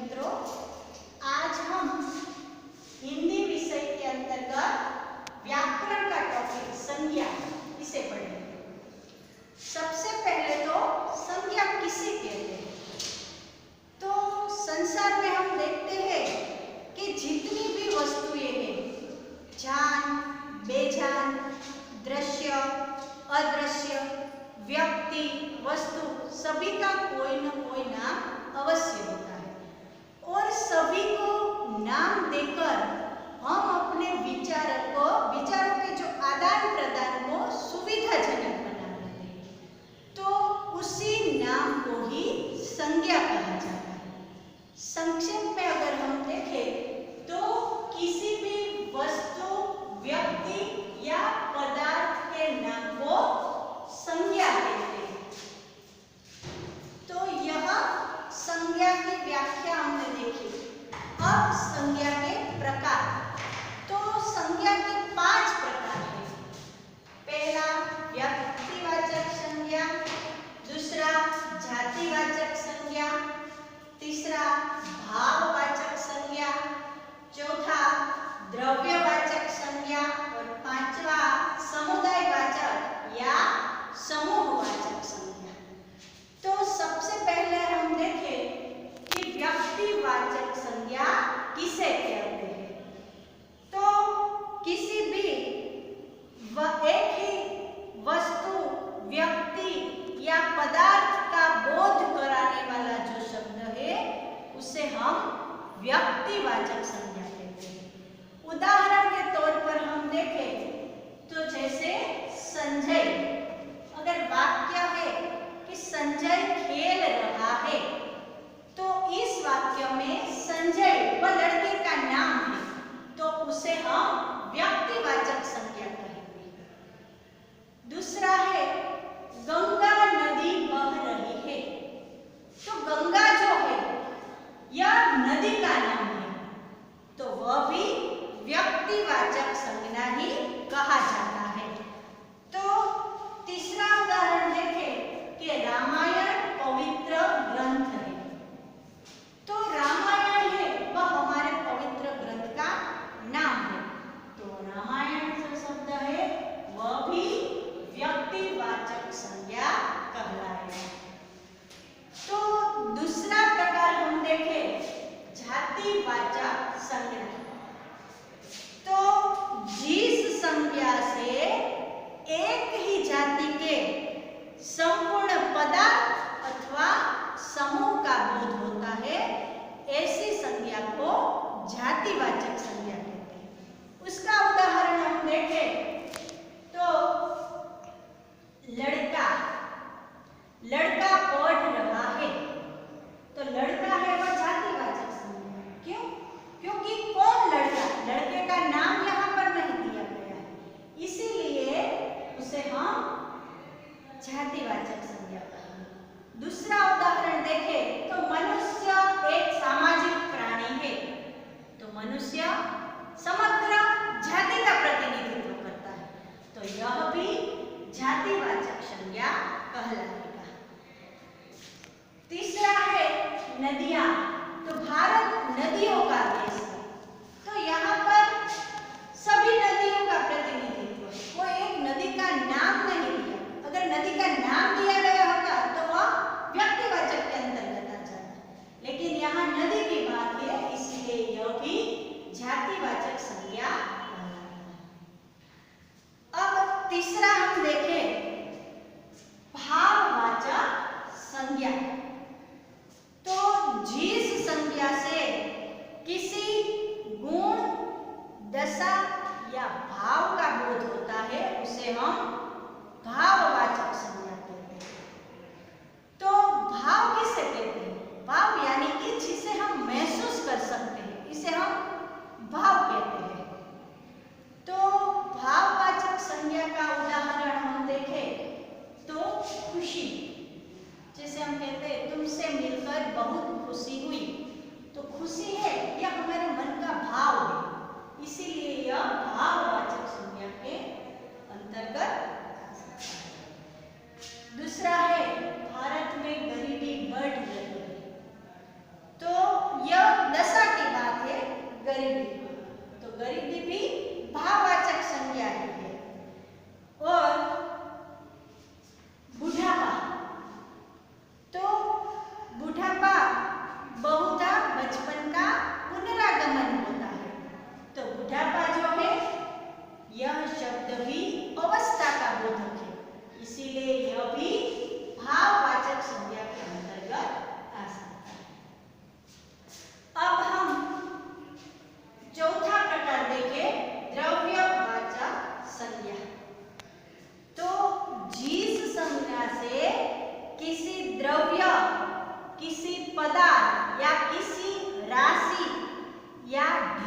मित्रों, आज हम हिंदी विषय के अंतर्गत व्याकरण का टॉपिक संज्ञा इसे पढ़ेंगे। सबसे पहले तो संज्ञा किसे कहते हैं? तो संसार में हम देखते हैं कि जितनी भी वस्तुएं हैं, जान, बेजान, दृश्य, अदृश्य, व्यक्ति, वस्तु, सभी का कोई न कोई नाम अवश्य होता है और सभी को नाम देकर हम अपने विचारों के जो आदान प्रदान को सुविधाजनक बना लेते हैं। तो उसी नाम को ही संज्ञा कहा जाता है। संक्षेप में अगर हम देखें तो किसी भी वस्तु, व्यक्ति या पदार्थ के नाम को संज्ञा कहते हैं। तो यह संज्ञा की व्याख्या हमने देखी। अब संज्ञा के प्रकार। तो संज्ञा के 5 प्रकार हैं। पहला व्यक्तिवाचक संज्ञा, दूसरा जातिवाचक संज्ञा, तीसरा भाववाचक संज्ञा, चौथा द्रव्यवाचक संज्ञा और पांचवा समुदायवाचक या समूहवाचक संज्ञा। तो सबसे पहले हम देखें कि व्यक्तिवाचक संज्ञा किसे कहते हैं। तो किसी भी एक ही वस्तु, व्यक्ति या पदार्थ का बोध कराने वाला जो शब्द है उसे हम व्यक्तिवाचक संज्ञा कहते हैं। उदाहरण के तौर पर हम देखें तो जैसे संजय, अगर वाक्य है कि संजय खेल रहा है, तो इस वाक्य में संजय वह लड़के का नाम है, तो उसे हम व्यक्तिवाचक संज्ञा कहेंगे। दूसरा है गंगा नदी बह रही है, तो गंगा जो है यह नदी का नाम है, तो वह भी व्यक्तिवाचक संज्ञा ही कहा जाता है। तो तीसरा उदाहरण देखें कि रामायण पवित्र ग्रंथ है, तो रामायण है वह हमारे पवित्र ग्रंथ का नाम है, तो रामायण जो शब्द है वह भी व्यक्तिवाचक संज्ञा कहलाएगा। तो दूसरा प्रकार हम देखें जातिवाचक संज्ञा। तो जिस संज्ञा से एक ही जाति के संपूर्ण पदार्थ अथवा समूह का बोध होता है, ऐसी संज्ञा को जातिवाचक संज्ञा कहते हैं। उसका उदाहरण हम देखें तो लड़का पढ़ रहा है, तो लड़का है वह जातिवाचक संज्ञा। क्यों? क्योंकि कौन लड़का, लड़के का नाम यहाँ पर नहीं दिया गया है, इसीलिए उसे हम जातिवाचक संज्ञा कहेंगे। दूसरा उदाहरण देखें तो मनुष्य एक सामाजिक प्राणी है, तो मनुष्य समग्र जाति का प्रतिनिधित्व करता है, तो यह भी जातिवाचक संज्ञा कहलाएगा। तीसरा है नदियां, तो भारत नदियों का देश है, तो यहाँ पर सभी नदियों का प्रतिनिधित्व है, कोई एक नदी का नाम नहीं दिया। अगर नदी का नाम दिया गया होता तो वह व्यक्तिवाचक के अंतर्गत आ जाता, लेकिन यहाँ नदी की बात है, इसलिए यह भी जातिवाचक संज्ञा कहलाता है। अब तीसरा हम देखें भाववाचक संज्ञा। तो जिस संज्ञा से किसी गुण, दशा या भाव का बोध होता है उसे हम भाववाचक संज्ञा कहते हैं। तो भाव किसे कहते हैं? भाव यानी कि जिसे हम महसूस कर सकते हैं, इसे हम भाव कहते हैं। तो भाववाचक संज्ञा का उदाहरण हम देखें तो खुशी, जैसे हम कहते हैं तुमसे मिलकर बहुत खुशी हुई, तो खुशी है यह हमारे मन का भाव है, इसीलिए यह भाववाचक संज्ञा के अंतर्गत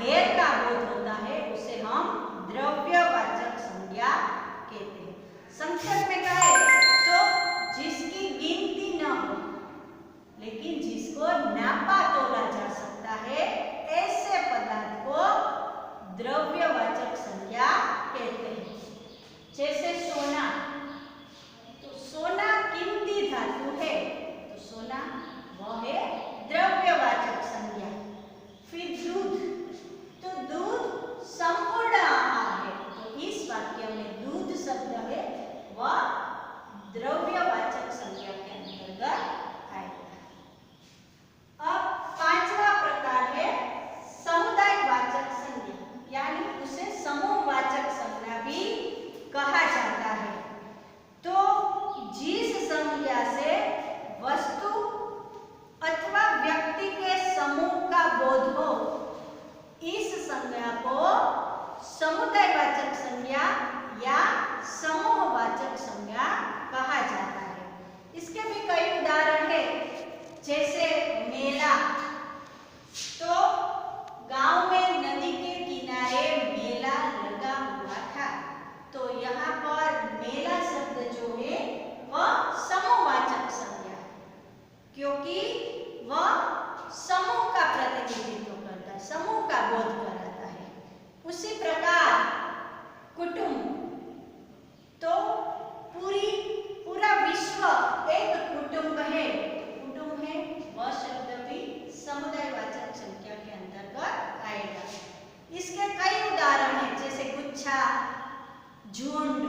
ढेर का बोध होता है उसे हम द्रव्यवाचक संज्ञा कहते हैं। संक्षेप में कहे तो जिसकी गिनती न हो लेकिन जिसको नापा तोला जा सकता है ऐसे पदार्थ को द्रव्यवाचक संज्ञा कहते हैं। जैसे सोना, तो सोना कीमती धातु है तो सोना वह है द्रव्यवाचक संज्ञा। फिर दूध, तो दूध संपूर्ण आहार है तो इस वाक्य में दूध शब्द है वह द्रव्यवाचक संज्ञा के अंतर्गत आएगा। अब पांचवा प्रकार है समुदायवाचक संज्ञा, यानी उसे समूहवाचक संज्ञा भी कहा जाता है। तो जिस संज्ञा से वस्तु अथवा व्यक्ति के समूह का बोध हो इस संज्ञा को समुदायवाचक संज्ञा या समूहवाचक संज्ञा कहा जाता है। इसके भी कई उदाहरण है, जैसे मेला, तो गांव में नदी के किनारे मेला लगा हुआ था तो यहाँ पर मेला शब्द जो है वह समूहवाचक संज्ञा है क्योंकि वह समूह का प्रतिनिधित्व करता है, समूह का बोध कराता है। उसी प्रकार कुटुंब, तो पूरा विश्व एक कुटुंब है, कुटुंब है वह शब्द भी समुदायवाचक संज्ञा के अंतर्गत आएगा। इसके कई उदाहरण हैं, जैसे गुच्छा, झुंड,